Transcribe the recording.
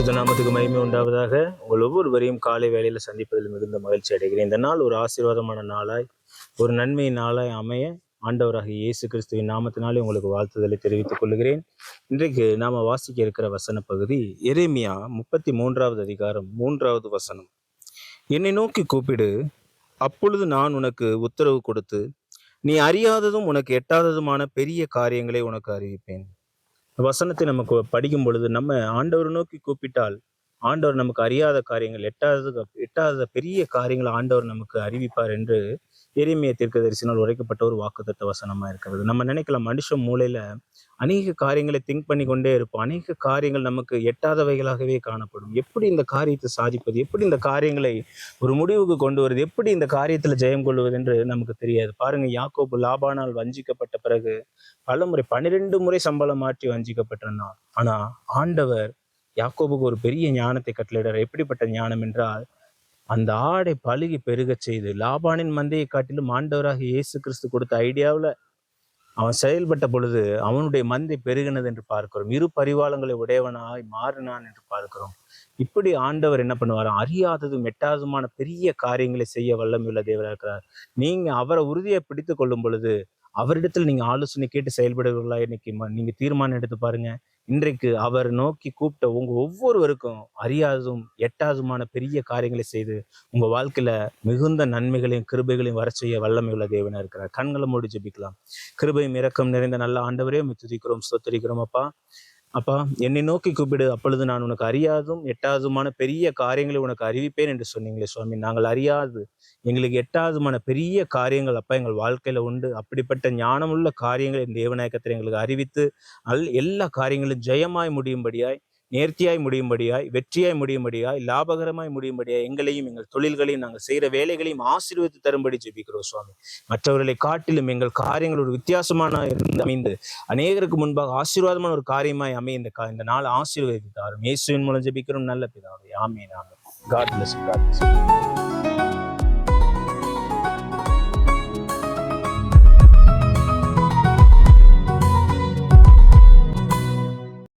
பரிசுத்த நாமத்துக்கு மகிமை உண்டாவதாக. உங்கள் ஒவ்வொருவரையும் காலை வேளையில் சந்திப்பதில் மிகுந்த மகிழ்ச்சி அடைகிறேன். இந்த நாள் ஒரு ஆசீர்வாதமான நாளாய், ஒரு நன்மையின் நாளாய் அமைய ஆண்டவராக இயேசு கிறிஸ்துவின் நாமத்தினாலே உங்களுக்கு வாழ்த்துதலை தெரிவித்துக் கொள்கிறேன். இன்றைக்கு நாம வாசிக்க இருக்கிற வசன பகுதி எரேமியா 33வது அதிகாரம் 3வது வசனம். என்னை நோக்கி கூப்பிடு, அப்பொழுது நான் உனக்கு உத்தரவு கொடுத்து, நீ அறியாததும் உனக்கு எட்டாததுமான பெரிய காரியங்களை உனக்கு அறிவிப்பேன். வசனத்தை நமக்கு படிக்கும் பொழுது நம்ம ஆண்டவர் நோக்கி கூப்பிட்டால் ஆண்டவர் நமக்கு அறியாத காரியங்கள், எட்டாத பெரிய காரியங்களை ஆண்டவர் நமக்கு அறிவிப்பார் என்று எரேமியா தீர்க்கதரிசினால் உரைக்கப்பட்ட ஒரு வாக்குத்தத்த வசனமா இருக்கிறது. நம்ம நினைக்கலாம், மனுஷன் மூளையில அநேக காரியங்களை திங்க் பண்ணி கொண்டே இருப்போம். அநேக காரியங்கள் நமக்கு எட்டாதவைகளாகவே காணப்படும். எப்படி இந்த காரியத்தை சாதிப்பது, எப்படி இந்த காரியங்களை ஒரு முடிவுக்கு கொண்டு வருவது, எப்படி இந்த காரியத்துல ஜெயம் கொள்வது என்று நமக்கு தெரியாது. பாருங்க, யாக்கோபு லாபானால் வஞ்சிக்கப்பட்ட பிறகு பலமுறை 12 முறை சம்பளம் மாற்றி வஞ்சிக்கப்பட்டிருந்தான். ஆனா ஆண்டவர் யாக்கோபுக்கு ஒரு பெரிய ஞானத்தை கட்டளையிடார். எப்படிப்பட்ட ஞானம் என்றால், அந்த ஆடை பழுகி பெருகச் செய்து லாபானின் மந்தையை காட்டிலும் ஆண்டவராக இயேசு கிறிஸ்து கொடுத்த ஐடியாவில் அவன் செயல்பட்ட பொழுது அவனுடைய மந்தை பெருகினது என்று பார்க்கிறோம். இரு பரிவாளங்களை உடையவனாய் மாறினான் என்று பார்க்கிறோம். இப்படி ஆண்டவர் என்ன பண்ணுவார்? அறியாததும் எட்டாததுமான பெரிய காரியங்களை செய்ய வல்லமையுள்ள தேவராக இருக்கிறார். நீங்க அவரை உறுதியை பிடித்து கொள்ளும் பொழுது அவரிடத்தில் நீங்க ஆலோசனை கேட்டு செயல்படுவீர்களா? இன்னைக்கு நீங்க தீர்மானம் எடுத்து பாருங்க. இன்றைக்கு அவர் நோக்கி கூப்பிட்ட உங்க ஒவ்வொருவருக்கும் அறியாததும் எட்டாததுமான பெரிய காரியங்களை செய்து உங்க வாழ்க்கையில மிகுந்த நன்மைகளையும் கிருபைகளையும் வர செய்ய வல்லமை உள்ள தேவனா இருக்கிறார். கண்களை மூடி ஜெபிக்கலாம். கிருபையும் இரக்கம் நிறைந்த நல்ல ஆண்டவரே, துதிக்கிறோம், ஸ்தோத்திரிக்கிறோம். அப்பா, என்னை நோக்கி கூப்பிடு, அப்பொழுது நான் உனக்கு அறியாதும் எட்டாவதுமான பெரிய காரியங்களை உனக்கு அறிவிப்பேன் என்று சொன்னீங்களே சுவாமி. நாங்கள் அறியாது, எங்களுக்கு எட்டாவதுமான பெரிய காரியங்கள் அப்பா எங்கள் வாழ்க்கையில உண்டு. அப்படிப்பட்ட ஞானமுள்ள காரியங்களை தேவநாயகத்தில் எங்களுக்கு அறிவித்து எல்லா காரியங்களும் ஜெயமாய் முடியும்படியாய், நேர்த்தியாய் முடியும்படியாய், வெற்றியாய் முடியும்படியாய், லாபகரமாய் முடியும்படியாய் எங்களையும் எங்கள் தொழில்களையும் நாங்கள் செய்கிற வேலைகளையும் ஆசீர்வதித்து தரும்படி ஜெபிக்கிறோம் சுவாமி. மற்றவர்களை காட்டிலும் எங்கள் காரியங்கள் ஒரு வித்தியாசமான அமைந்து அநேகருக்கு முன்பாக ஆசீர்வாதமான ஒரு காரியமாய் அமைய இந்த நாள் ஆசீர்வதித்து தாரும். இயேசுவின் மூலம் ஜெபிக்கிறோம் நல்ல பிதாவே. ஆமென். ஆமென். God bless you. God bless you.